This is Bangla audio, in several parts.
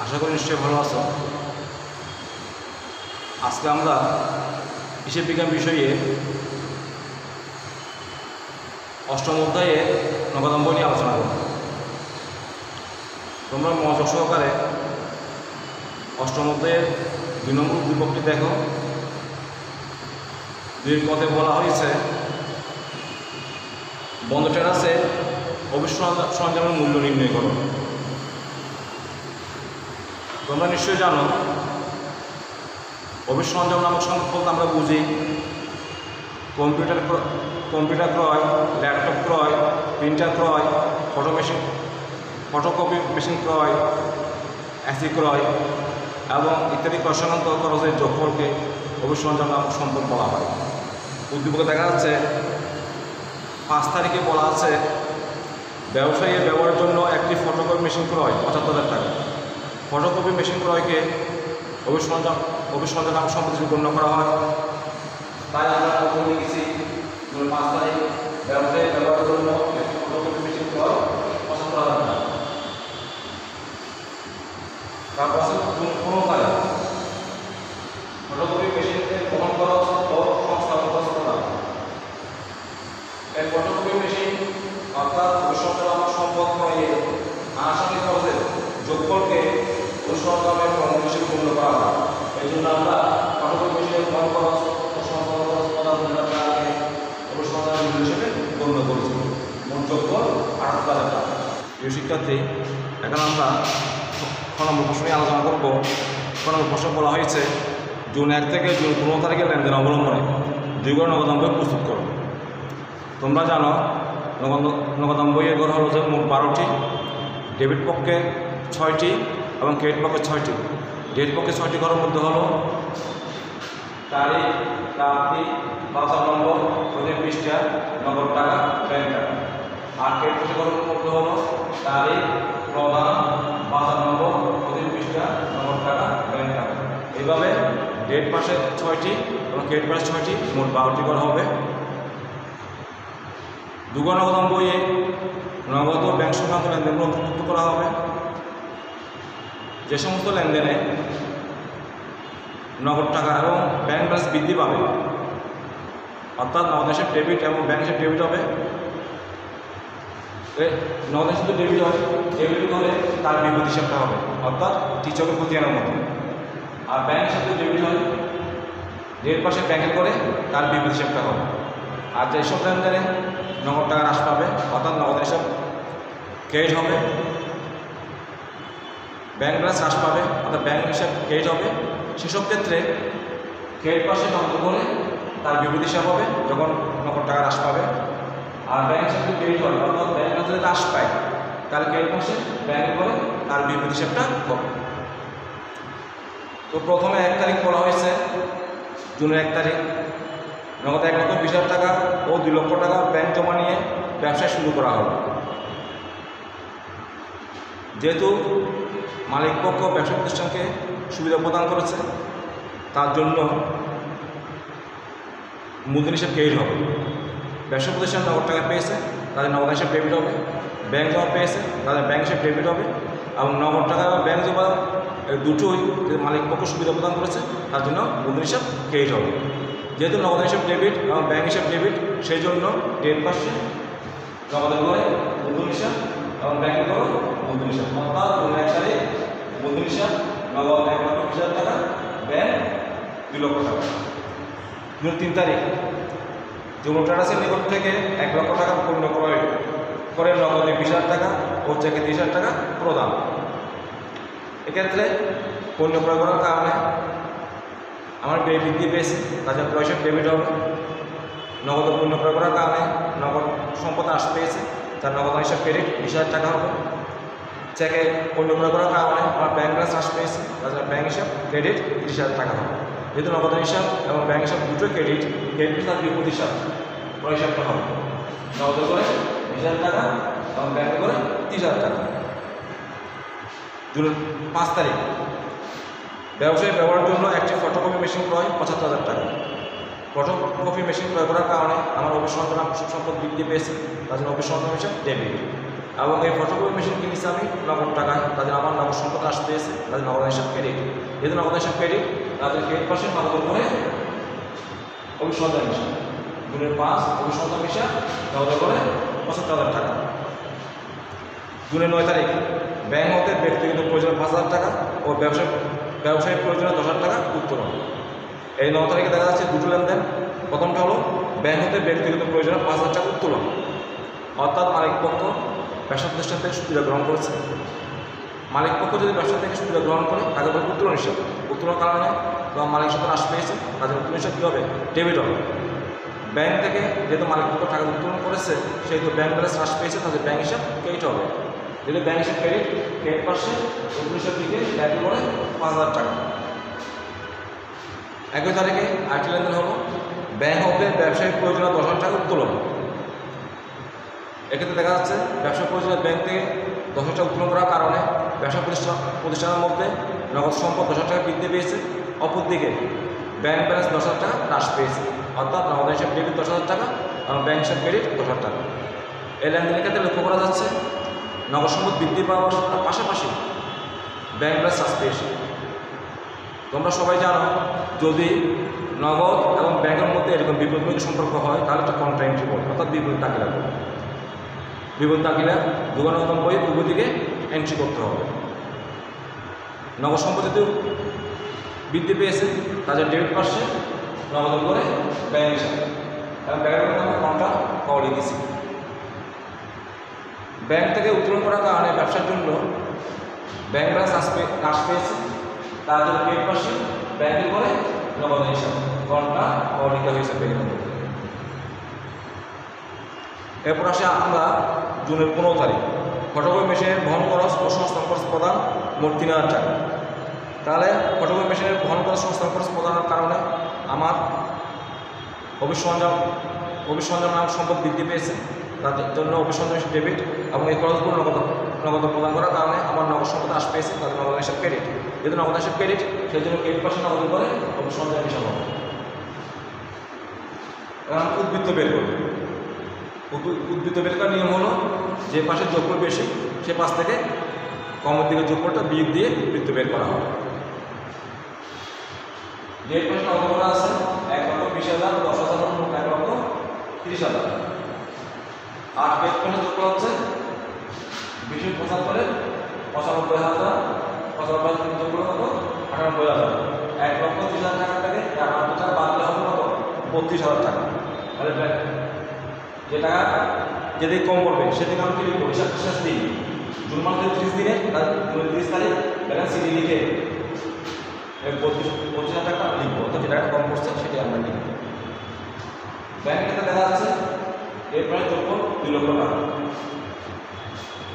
আশা করি নিশ্চয়ই ভালো আছো। আজকে আমরা হিসাব বিজ্ঞান বিষয়ে অষ্টম অধ্যায়ে নগদাম্ব নিয়ে আলোচনা করব। তোমরা মনোযোগ সহকারে অষ্টম অধ্যায়ের 2 নম্বর উদ্দীপকটি দেখো। 2 পদে বলা হয়েছে বন্ধ টেরাসে অফিস সরঞ্জামের মূল্য নির্ণয় করো। তোমরা নিশ্চয়ই জানো অফিস সরঞ্জাম নামক সংখ্যা বলতে আমরা বুঝি কম্পিউটার ক্রয়, ল্যাপটপ ক্রয়, প্রিন্টার ক্রয়, ফটোকপি মেশিন ক্রয়, এসি ক্রয় এবং ইত্যাদি ক্রয় সংক্রান্ত খরচের যোগফলকে অফিস সরঞ্জাম নামক সম্পদ বলা হয়। উদ্দীপকে দেখা যাচ্ছে 5 তারিখে বলা আছে ব্যবসায়ী ব্যবহারের জন্য একটি ফটোকপি মেশিন ক্রয় 75,000 টাকা। ফটোকপি মেশিন ক্রয়কে অফিস সরঞ্জাম নামক সম্পদ হিসেবে গণ্য করা হয়। তাই আমরা প্রথমে লিখেছি 5 তারিখ ব্যবসায়ী ব্যবহারের জন্য একটি ফটোকপি মেশিন ক্রয় 75,000 টাকা। তারপর আছে 15 তারিখ ফটোকপি মেশিনের বহন খরচ ও সংস্থাপন খরচ প্রদান। এই ফটোকপি মেশিন অর্থাৎ অফিস সরঞ্জাম সম্পদ ক্রয়ে আনুষঙ্গিক খরচের যোগফলকে অফিস সরঞ্জামের পণ্য হিসেবে গণ্য করা হয়। এই জন্য আমরা ফটোকপি মেশিনের বহন খরচ ও সংস্থাপন খরচ প্রদান অফিস সরঞ্জামের মূল্য হিসেবে গণ্য করেছি। মোট যোগফল 78,000 টাকা। প্রিয় শিক্ষার্থী, এখন আমরা ক নম্বর প্রশ্ন নিয়ে আলোচনা করব। ক নম্বর প্রশ্ন বলা হয়েছে জুন 1 থেকে জুন 15 তারিখের লেনদেন অবলম্বনে 2 গড় নগদান বই প্রস্তুত করো। তোমরা জানো নগদান বইয়ের গড় হলো যে মোট 12টি, ডেবিট পক্ষে 6টি এবং ক্রেডিট পক্ষে 6টি। ডেবিট পক্ষে 6টি গড়ের মধ্যে হলো তারিখ, প্রাপ্তি, বাজার নম্বর, প্রতি পৃষ্ঠা, নগদ টাকা, ব্যাংক টাকা। আর ক্রেডিট পক্ষে গড়ের মধ্যে হলো তারিখ, প্রদান, বাজার নম্বর, প্রতি পৃষ্ঠা, নগদ টাকা, ব্যাংক টাকা। এইভাবে ডেট পাশে 6টি এবং ক্রেডিট পাশে 6টি, মোট 12টি গড় হবে। 2 গড় নগদান বইয়ে নগদ ও ব্যাংক সংক্রান্ত লেনদেনগুলো অন্তর্ভুক্ত করা হবে। যে সমস্ত লেনদেনে নগদ টাকা এবং ব্যাংক ব্যালেন্স বৃদ্ধি পাবে, অর্থাৎ নগদ হিসেবে ডেবিট এবং ব্যাংক হিসেবে ডেবিট হবে। নগদ হিসেবে ডেবিট হয়, ডেবিট হলে তার বিপরীত হিসাবটা হবে, অর্থাৎ টিচকের প্রতি আনার মতো। আর ব্যাংক হিসেবে ডেবিট হয়, ডেবিট পাশে ব্যাংকের করে তার বিপরীত হিসাবটা হবে। আর যেসব লেনদেনে নগদ টাকা হ্রাস পাবে, অর্থাৎ নগদ হিসাব ক্রেডিট হবে, ব্যাংক ব্যালেন্স হ্রাস পাবে, অর্থাৎ ব্যাংক হিসাব ক্রেডিট হবে, সেসব ক্ষেত্রে ক্রেডিট পাশে নগদ করে তার বিপরীত হিসাব হবে যখন নগদ টাকা হ্রাস পাবে। আর ব্যাংক হিসাবে ক্রেডিট হবে, অর্থাৎ ব্যাংক যদি হ্রাস পায় তাহলে ক্রেডিট পাশে ব্যাংকে করে তার বিপরীত হিসাবটা হবে। তো প্রথমে 1 তারিখ বলা হয়েছে জুনের 1 তারিখ নগদ 1,20,000 টাকা ও 2 লক্ষ টাকা ব্যাংক জমা নিয়ে ব্যবসা শুরু করা হবে। যেহেতু মালিক পক্ষ ব্যবসা প্রতিষ্ঠানকে সুবিধা প্রদান করেছে, তার জন্য মূলধন হিসাব ক্রেডিট হবে। ব্যবসা প্রতিষ্ঠান নগদ টাকা পেয়েছে, তাদের নগদ হিসাব ডেবিট হবে। ব্যাংক জমা পেয়েছে, তাদের ব্যাংক হিসাব ডেবিট হবে। এবং নগদ টাকা এবং ব্যাংক জমা দুটোই মালিক পক্ষ সুবিধা প্রদান করেছে, তার জন্য মূলধন হিসাব ক্রেডিট হবে। যেহেতু নগদ হিসাব ডেবিট এবং ব্যাংক হিসাব ডেবিট, সেই জন্য ডেবিট পাশে নগদের করে মূলধন হিসাব এবং ব্যাংকের করে মূলধন হিসাব, অর্থাৎ 1 তারিখ মূলধন হিসাব নগদ 1,20,000 টাকা, ব্যাংক 2 লক্ষ টাকা। 3 তারিখ যমুনা ট্রেডার্সের নিকট থেকে 1 লক্ষ টাকা পণ্য ক্রয় করে নগদে 20,000 টাকা ও চেকে 30,000 টাকা প্রদান। এক্ষেত্রে পণ্য ক্রয় করার কারণে আমার ব্যয় বৃদ্ধি পেয়েছে, তাছাড়া ক্রয় হিসাব ডেবিট হবে। নগদ পণ্য ক্রয় করার কারণে নগদ সম্পদ হ্রাস পেয়েছে, তার নগদ হিসাব ক্রেডিট 20,000 টাকা হবে। চেকে পণ্য ক্রয় করার কারণে আমার ব্যাংক ব্যালেন্স হ্রাস পেয়েছে, তাছাড়া ব্যাংক হিসাব ক্রেডিট 30,000 টাকা হবে। যেহেতু নগদ হিসাব এবং ব্যাংক হিসাব দুটোই ক্রেডিট, তার বিপরীত হিসাব ক্রয় হিসাবটা হবে নগদ করে 20,000 টাকা এবং ব্যাংকে করে 30,000 টাকা। জুনের 5 তারিখ ব্যবসায়ী ব্যবহারের জন্য একটি ফটোকপি মেশিন ক্রয় 75,000 টাকা। ফটোকপি মেশিন ক্রয় করার কারণে আমার অফিস সরঞ্জাম সম্পদ বৃদ্ধি পেয়েছে, তার জন্য অফিস সরঞ্জাম হিসাব ডেবিট। এবং এই ফটোকপি মেশিন কিনেছি আমি নগদ টাকায়, তাদের আমার নগদ সম্পদ হ্রাস পেয়েছে, তাদের নগদ হিসাব ক্রেডিট। যেহেতু নগদ হিসাব ক্রেডিট, তাদের ক্রেডিট পার্সেন্ট নগদ করে অভিসন্ধান হিসাব জুনের 5 অভিসন্ধান হিসাব নগদ করে 75,000 টাকা। জুনের 9 তারিখ ব্যাংক হতে ব্যক্তিগত প্রয়োজনে 5,000 টাকা ও ব্যবসায়িক প্রয়োজনে 10,000 টাকা উত্তোলন। এই 9 তারিখে দেখা যাচ্ছে দুটো লেনদেন। প্রথমটা হলো ব্যাংক হতে ব্যক্তিগত প্রয়োজনে 5,000 টাকা উত্তোলন, অর্থাৎ মালিক পক্ষ ব্যবসা প্রতিষ্ঠান থেকে সুবিধা গ্রহণ করেছে। মালিক পক্ষ যদি ব্যবসা থেকে সুবিধা গ্রহণ করে তাকে বলে উত্তোলন হিসাব। উত্তোলনের কারণে তোমার মালিক সাথে হ্রাস পেয়েছে, তাদের উত্তোলন হিসাব কী হবে? ডেবিট হবে। ব্যাংক থেকে যেহেতু মালিক পক্ষ টাকা উত্তোলন করেছে সেহেতু ব্যাংক ব্যালেন্স হ্রাস পেয়েছে, তাদের ব্যাংক হিসাব ক্রেডিট হবে। যদি ব্যাংক হিসাব ক্রেডিট পার্সেন্ট উত্তোলন হিসাব দিকে ব্যাংক করে 5,000 টাকা। 1 তারিখে আরেকটি লেনদেন হলো ব্যাংক হতে ব্যবসায়িক প্রয়োজনে 10,000 টাকা উত্তোলন। এক্ষেত্রে দেখা যাচ্ছে ব্যবসা প্রয়োজনে ব্যাংক থেকে 10,000 টাকা উত্তোলন করার কারণে ব্যবসা প্রতিষ্ঠানের মধ্যে নগদ সম্পদ 10,000 টাকা বৃদ্ধি পেয়েছে, অপরদিকে ব্যাংক ব্যালেন্স 10,000 টাকা হ্রাস পেয়েছে, অর্থাৎ নগদ হিসাব ডেবিট 10,000 টাকা এবং ব্যাংক হিসাব ক্রেডিট 10,000 টাকা। এই লেনদেনের ক্ষেত্রে লক্ষ্য করা যাচ্ছে নগদ সম্পদ বৃদ্ধি পাওয়ার পাশাপাশি ব্যাংক ব্যালেন্স হ্রাস পেয়েছে। তোমরা সবাই জানো যদি নগদ এবং ব্যাংকের মধ্যে এরকম বিপরীত সম্পর্ক হয় তাহলে একটা কন্ট্রা এন্ট্রি বলে, অর্থাৎ বিপরীত তাকিলা বলে। বিপরীত তাকিলা 299 পূর্ব দিকে এন্ট্রি করতে হবে। নগদ সম্পদ যেহেতু বৃদ্ধি পেয়েছে তাদের ডেবিট পার্সে নগদ করে ব্যাংক হিসাবে এবং ব্যাংকের মধ্যে আমরা কন্ট্রা পাওয়া দিয়েছি। ব্যাংক থেকে উত্তোলন করার কারণে ব্যবসার জন্য ব্যাংক ব্যালেন্স হ্রাস পেয়েছে, তার জন্য ক্রেডিট পার্সে ব্যাংকে করে নগদ হিসাবে কন্ট্রা পাওয়া দিতে হয়েছে ব্যাংকের মধ্যে। এরপর আসে আমরা জুনের 15 তারিখ ফটোকপি মেশিনের বহন খরচ ও সংস্থান খরচ প্রদান মোট 3,000 টাকা। তাহলে ফটোকপি মেশিনের বহন খরচ সংস্থান খরচ প্রদানের কারণে আমার অভিসরঞ্জাম সম্পদ বৃদ্ধি পেয়েছে, তার জন্য অভিসরঞ্জাম ডেবিট এবং এই খরচগুলো নগদ প্রদান করার কারণে আমার নগদ সম্পদ হ্রাস পেয়েছে, তাদের নগদ হিসাব ক্রেডিট। যেহেতু নগদ হিসাব ক্রেডিট সেই জন্য ক্রেডিট পার্সেন্ট নগদ করে অভিসরঞ্জাম হিসাব হবে। এখন উদ্বৃত্ত বের করবে। উদ্বৃত্ত বের করার নিয়ম হলো যে পাশে যোগফল বেশি সে পাশ থেকে কমের দিকে যোগফলটা বিয়োগ দিয়ে উদ্বৃত্ত বের করা হবে। ডেট পাশে নগদ করা আছে 1,20,000, 10,000, 1,30,000। আর ডেট পাশে যোগফল হচ্ছে 20,75, 95,000, 95,000 যোগফল কত? 98,000। 1,30,000 টাকা থেকে 8 টাকা বাদ দিলে হবে কত? 32,000 টাকা। তাহলে যে টাকা যেদিকে কম পড়বে সেদিকে আমি ক্লিক করি শেষ দিন জুন মাসের 30 দিনে 30 তারিখ ব্যালেন্স সিডি লিখে 25,000 টাকা লিখবো, অর্থাৎ যে টাকা কম পড়ছে সেটি আমরা লিখব। ব্যাংকে দেখা যাচ্ছে এরপরে যোগফল 2 লক্ষ টাকা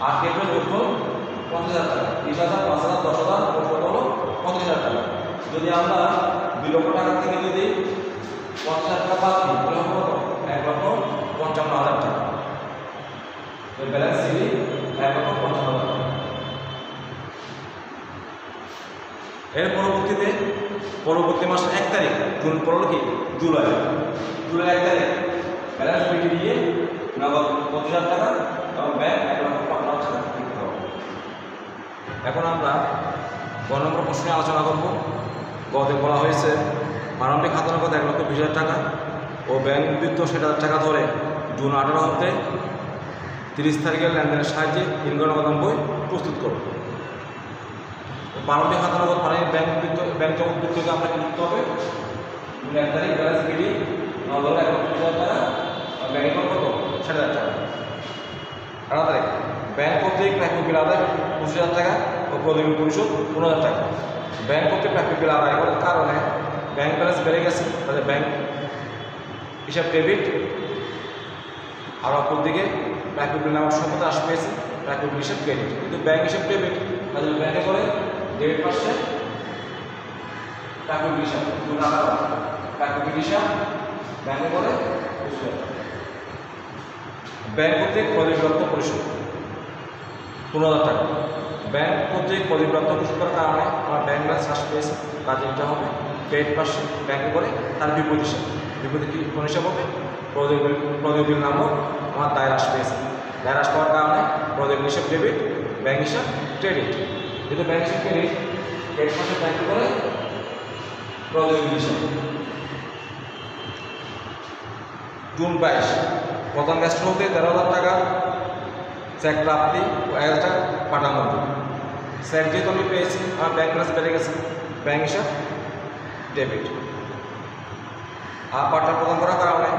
আর এরপরে যোগফল 50,000 টাকা, 30,000, 5,000, 10,000 কত হলো? 35,000 টাকা। যদি আমরা 2 লক্ষ টাকা থেকে যদি 50,000 টাকা বাদ দিই তাহলে হবে কত? 1,55,000 টাকা। ব্যালেন্স সিডি 1,55,000 টাকা। এর পরবর্তী মাসের 1 তারিখ জুন পড়লো কি? জুলাই 1 তারিখ ব্যালেন্স বিটি দিয়ে নগদ 25,000 টাকা এবং ব্যাংক 1,55,000 টাকা দিতে হবে। এখন আমরা গ নম্বর প্রশ্নে আলোচনা করব। গতে বলা হয়েছে প্রারম্ভিক খাতা নগদ 1,20,000 টাকা ও ব্যাংক উদ্বৃত্ত 60,000 টাকা ধরে জুন 18 হতে 30 তারিখের লেনদেনের সাহায্যে নগদান বই প্রস্তুত করব। প্রারম্ভিক খাতা নগদ মানে ব্যাংক উদ্বৃত্তকে আমরা কি লিখতে হবে? 1 তারিখ ব্যালেন্স বিডি নগদ 1,20,000 টাকা আর ব্যাংক কত? 60,000 টাকা। 18 তারিখ ব্যাংক কর্তৃক প্রাপ্য বিল আদায় 25,000 টাকা ও প্রতিবিল পরিশোধ 15,000 টাকা। ব্যাংক কর্তৃক প্রাপ্য বিল আদায় করার কারণে ব্যাংক ব্যালেন্স বেড়ে গেছে, তাদের ব্যাংক হিসাব ডেবিট আর অপর দিকে প্রাপ্য বিল নামার সম্পদ হ্রাস পেয়েছে, প্রাপ্য বিল হিসাব ক্রেডিট। কিন্তু ব্যাংক হিসাব ডেবিট, তাদের ব্যাংকে করে ডেবিট পাচ্ছে প্রাপ্য বিল হিসাব প্রাপ্য বিল হিসাব ব্যাংকে করে ব্যাংক কর্তৃক প্রতিবিপ্রাপ্ত পরিশোধ 15,000 টাকা। ব্যাংক কর্তৃক প্রতিবিপ্রাপ্ত পরিশোধ করার কারণে আমার ব্যাংক ব্যালেন্স হ্রাস পেয়েছে, কাজে এটা হবে ক্রেডিট পাচ্ছে ব্যাংকে করে তার বিপরীত হিসাব। বিপরীতে কি কোন হিসাব হবে? প্রতিবিল নামক আমার দায় হ্রাস পেয়েছে, ব্যয় হ্রাস পাওয়ার কারণে প্রদেয় হিসাব ডেবিট, ব্যাংক হিসাব ক্রেডিট। যেহেতু ব্যাংক হিসাব ক্রেডিট, ক্রেডিট মাসে ব্যাংক করে প্রদেয় হিসাব। জুন 22 প্রধান গ্যাস্ট্রো হতে 13,000 টাকা চেক প্রাপ্তি, 1,000 টাকা পাঠানো হবে। চেক যেহেতু আমি পেয়েছি, আমার ব্যাংক ব্যালেন্স বেড়ে গেছে, ব্যাংক হিসাব ডেবিট। আর পাট্টা প্রদান করার কারণে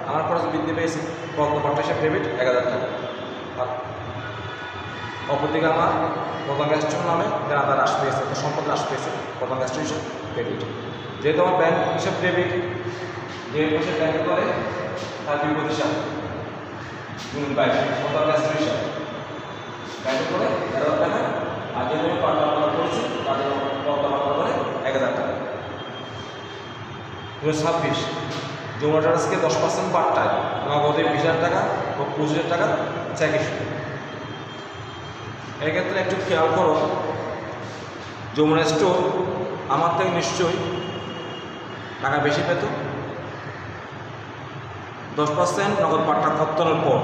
আমার খরচ বৃদ্ধি পেয়েছে, প্রদত্ত পাট্টা হিসাব ডেবিট 1,000 টাকা। আর অপরদিকে আমার প্রধান গ্যাস্ট্রো নামে যারা হ্রাস পেয়েছে, সম্পদ হ্রাস পেয়েছে, প্রধান গ্যাস্ট্রো হিসাব ক্রেডিট। যেহেতু আমার ব্যাংক হিসাব ডেবিট, যে পয়সা ব্যাংকে করে তার বিপদ হিসাব জুন 22 প্রধান গ্যাস্ট্রো হিসাব ব্যাংকে করে 1,000 টাকা। আর যেহেতু আমি পাট্টা প্রদান করেছি তাদের প্রদত্ত পাট্টা করে 1,000 টাকা। 2026 যৌন ট্যাক্সকে 10% পাট্টায় নগদে 20,000 টাকা ও 25,000 টাকা চেক ইস্যু। এক্ষেত্রে একটু খেয়াল করো, যমুনা স্টোর আমার থেকে নিশ্চয়ই টাকা বেশি পেত। 10% নগদ পাট্টা খরচানোর পর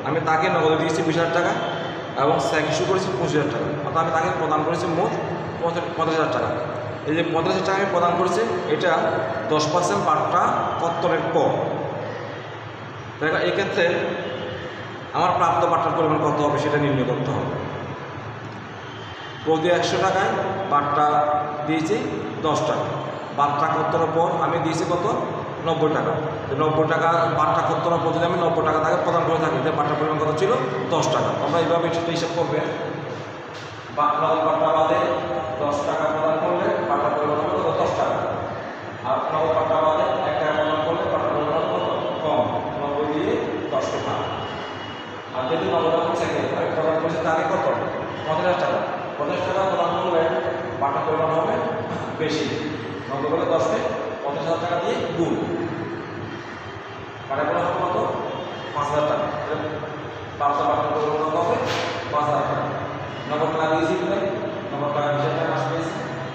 আমি তাকে নগদে দিয়েছি 20,000 টাকা এবং চেক ইস্যু করেছি 25,000 টাকা, অর্থাৎ আমি তাকে প্রদান করেছি মোট 50,000 টাকা। এই যে 50,000 টাকা আমি প্রদান করেছি, এটা 10% পাট্টা কর্তনের পর। দেখো এক্ষেত্রে আমার প্রাপ্ত পাট্টার পরিমাণ কত হবে সেটা নির্ণয় করতে হবে। প্রতি 100 টাকায় পাট্টা দিয়েছি 10 টাকা, পাট্টা কর্তনের পর আমি দিয়েছি কত 90 টাকা। 90 টাকা পাট্টা কর্তনের পর যদি আমি 90 টাকা তাকে প্রদান করে থাকি, পাট্টার পরিমাণ কত ছিল 10 টাকা। আমরা এইভাবে সেটা হিসাব করবে, পাট্টা বাদে 10 টাকা প্রদান করলে পাট্টার পরিমাণ কত 10 টাকা। আর নগদ পাট্টা বাদে 1 টাকা প্রদান করলে পাট্টার পরিমাণ কত কম, 90 দিয়ে 10 টাকা। আর যদি নগদ চেকে আমি প্রদান করছি তাকে কত 50,000 টাকা। 50 টাকা প্রদান করলে পাট্টার পরিমাণ হবে বেশি, 90 করে 10-কে 50,000 টাকা দিয়ে গুণ, পাট্টার পরিমাণ কত 5,000 টাকা। প্রাপ্ত পাট্টার পরিমাণ কত হবে 5,000 টাকা। নগদ টাকা দিয়েছি কিনা, নগদ টাকা 20,000 টাকা হ্রাস পেয়েছে।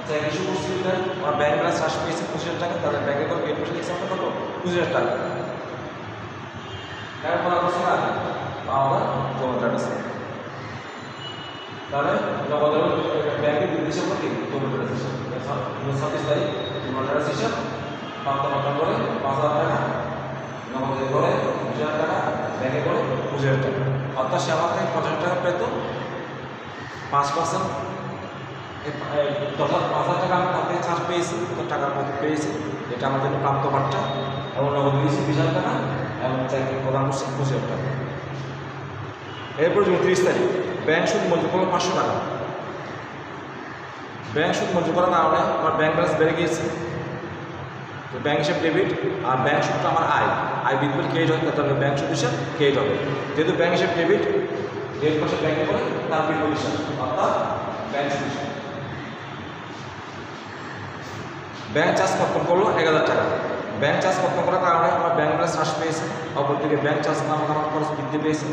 চেক ইস্যু করছি কিনা, আমার ব্যাংক ব্যালেন্স হ্রাস পেয়েছে 25,000 টাকা, তাদের ব্যাংকে করে পেড পয়সা দিচ্ছে কত 25,000 টাকা। টাকা প্রদান করছি না আমাদের জমা ট্যাক্স, তাহলে নগদ ব্যাংকের নির্দেশের প্রতি জমা ট্যাক্স হিসাব 26 তারিখ জমা ট্যাক্স হিসাব প্রাপ্ত পাট্টা করে 5,000 টাকা, নগদে করে 20,000 টাকা, ব্যাংকে করে 25,000 টাকা। অর্থাৎ সে আমার থেকে 50,000 টাকা পেত, 5% অর্থাৎ 5,000 টাকা আমি তার থেকে ছাড় পেয়েছি, তো টাকার মধ্যে পেয়েছি, এটা আমার জন্য প্রাপ্ত পাট্টা। এবং নগদ দিয়েছি 20,000 টাকা এবং চাকরি প্রদান করছি 25,000 টাকা। এরপর 30 তারিখ ব্যাংক সুদ মঞ্জুর করলো 500 টাকা। ব্যাংক সুদ মঞ্জুর করার কারণে আমার ব্যাংক ব্যালেন্স বেড়ে গিয়েছে, তো ব্যাংক হিসাব ডেবিট। আর ব্যাংক সুদটা আমার আয় বৃদ্ধি ক্রেডিট হয়, তাহলে ব্যাংক সুদ হিসাব ক্রেডিট হবে। যেহেতু ব্যাংক হিসাব ডেবিট পাশে ব্যাংকে করে তার বিপরীত হিসাব, অর্থাৎ ব্যাংক সুদ হিসাব। ব্যাংক চার্জ কর্তন করলো 1,000 টাকা। ব্যাংক চার্জ কর্তন করার কারণে আমার ব্যাংক ব্যালেন্স হ্রাস পেয়েছে, অপরদিকে ব্যাংক চার্জ নামক আমার খরচ বৃদ্ধি পেয়েছে।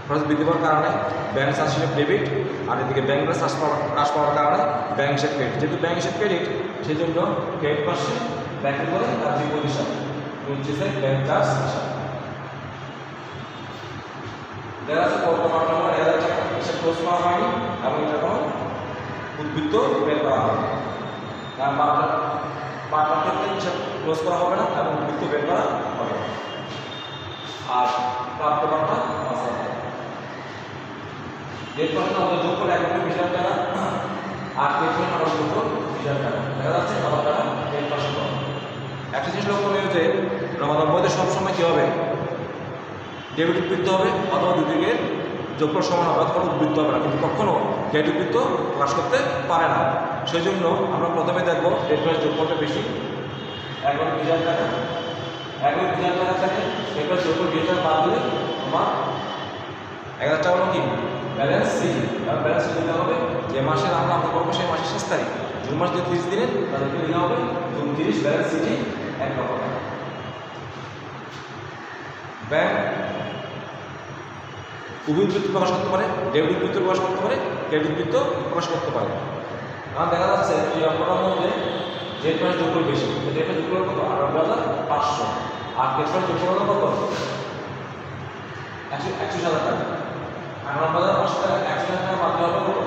খরচ বৃদ্ধি পাওয়ার কারণে ব্যাংক চার্জ হিসেবে ডেবিট, আর এদিকে ব্যাংক ব্যালেন্স হ্রাস পাওয়ার কারণে ব্যাংক হিসেব ক্রেডিট। যেহেতু ব্যাংক হিসেব ক্রেডিট, সেই জন্য ক্রেডিট পাশে ব্যাংকে করে তার বিপরীত হিসাব ব্যাংক চার্জ হিসাব। দেখা যাচ্ছে বর্তমান 1,000 টাকা হিসাব ক্লোজ করা হয়নি এবং এটা কোনো উদ্বৃত্ত বের করা হয়নি, কারণ পাট্টার ক্ষেত্রে হিসাব ক্লোজ করা হবে না এবং উদ্বৃত্ত বের করা হবে। আর প্রাপ্ত পাট্টা 5,000 টাকা। ডেট পাট্টা আমাদের যোগ করে 1,20,000 টাকা, আর ডেট পাট্টা আমাদের যোগ করে 20,000 টাকা। দেখা যাচ্ছে 1,000 টাকা ডেট পাট্টা করা। একটা জিনিস লক্ষ্য নিয়ে যে নগদ বইতে সবসময় কী হবে, ডেবিট উদ্বৃত্ত হবে অথবা দুদিকের যোগফল সমান হবে, অথবা উদ্বৃত্ত হবে না, কিন্তু কখনো ডেট উদ্বৃত্ত প্রকাশ করতে পারে না। সেই জন্য আমরা প্রথমে দেখবো ডেট প্লাস যোগফলটা বেশি, 1,20,000 টাকা। 1,20,000 টাকা থেকে ডেট প্লাস যোগফল 20,000 টাকা বাদ দিলে আমার 1,000 টাকা হলো কি ব্যালেন্স সি। এবং ব্যালেন্স দিতে হবে যে মাসের আমরা করবো সেই মাসের 6 তারিখ। জুন মাস যে 30 দিনের তাদেরকে দিতে হবে জুন 30 ব্যালেন্স সিটি 1 লক্ষ টাকা। ব্যাংক উভয় উদ্বৃত্ত প্রকাশ করতে পারে, ডেবিট উদ্বৃত্ত প্রকাশ করতে পারে, ক্রেডিট উদ্বৃত্ত প্রকাশ করতে পারে। কারণ দেখা যাচ্ছে এই অঙ্কটার মধ্যে ডেট প্লাস যোগফল বেশি, ডেট প্লাস যোগফল কত 18,500, আর ক্রেডিট প্লাস যোগফল কত 61,000 টাকা। 98,500 টাকা, 61,000 টাকা বাদ দিলে হবে কত?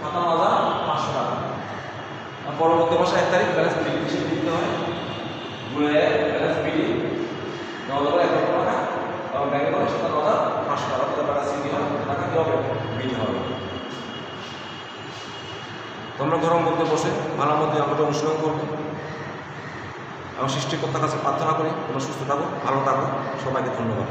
57,500 টাকা। আর পরবর্তী মাসে 1 তারিখ ব্যালেন্স বিল হিসেবে দিতে হয়, ব্যালেন্স বিল 9,100 টাকা এবং ব্যাংকে করে 57,500 টাকা, কত টাকা সিডি হবে, টাকা কী হবে? বিল হবে। তোমরা ঘরের মধ্যে বসে ভালো মধ্যে অঙ্কটা অনুশীলন করবে এবং সৃষ্টিকর্তার কাছে প্রার্থনা করি তোমরা সুস্থ থাকো, ভালো থাকো। সবাইকে ধন্যবাদ।